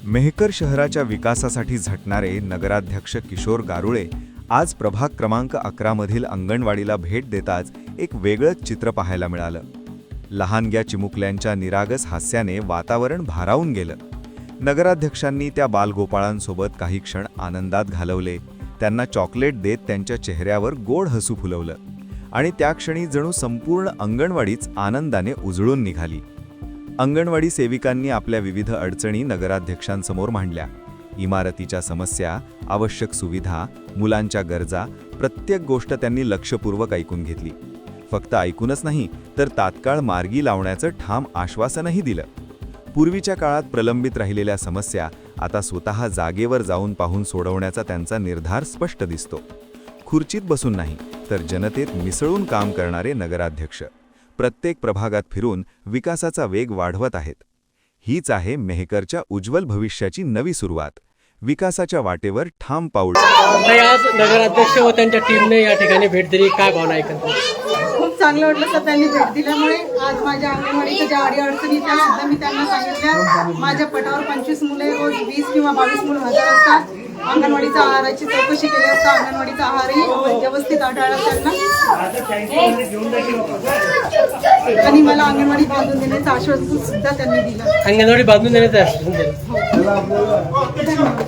मेहकर शहराच्या विकासासाठी झटणारे नगराध्यक्ष किशोर गारुळे आज प्रभाग क्रमांक 11 मधील अंगणवाडीला भेट देताच एक वेगळंच चित्र पाहायला मिळालं. लहानग्या चिमुकल्यांच्या निरागस हास्याने वातावरण भारावून गेलं. नगराध्यक्षांनी त्या बालगोपाळांसोबत काही क्षण आनंदात घालवले, त्यांना चॉकलेट देत त्यांच्या चेहऱ्यावर गोड हसू फुलवलं आणि त्या क्षणी जणू संपूर्ण अंगणवाडीच आनंदाने उजळून निघाली. अंगणवाडी सेविकांनी आपल्या विविध अडचणी नगराध्यक्षांसमोर मांडल्या. इमारतीच्या समस्या, आवश्यक सुविधा, मुलांच्या गरजा, प्रत्येक गोष्ट त्यांनी लक्षपूर्वक ऐकून घेतली. फक्त ऐकूनच नाही तर तात्काळ मार्गी लावण्याचं ठाम आश्वासनही दिलं. पूर्वीच्या काळात प्रलंबित राहिलेल्या समस्या आता स्वतः जागेवर जाऊन पाहून सोडवण्याचा त्यांचा निर्धार स्पष्ट दिसतो. खुर्चीत बसून नाही तर जनतेत मिसळून काम करणारे नगराध्यक्ष प्रत्येक प्रभागात फिरून विकासाचा वेग वाढवत आहेत. हीच आहे मेहकरच्या उज्ज्वल भविष्याची नवी सुरुवात. विकासाच्या वाटेवर ठाम पाऊल. आज नगराध्यक्ष व त्यांच्या टीमने या ठिकाणी भेट दिली, काय भावना ऐकत? खूप चांगलं वाटलं सर त्यांनी भेट दिल्यामुळे. आज माझ्या अंगणवाडीच्या ज्या अडीअडचणी त्या सुद्धा मी त्यांना सांगितल्या. माझ्या पटावर 25 मुले रोज 20 किंवा 22 मुलं हजर असतात. अंगणवाडीच्या आहाराची चौकशी केली असता अंगणवाडीचा आहारही व्यवस्थित आढळला त्यांना आणि मला अंगणवाडी बांधून देण्याचं आश्वासन सुद्धा त्यांनी दिलं. अंगणवाडी बांधून देण्याचं आश्वासन दिलं. धन्यवाद.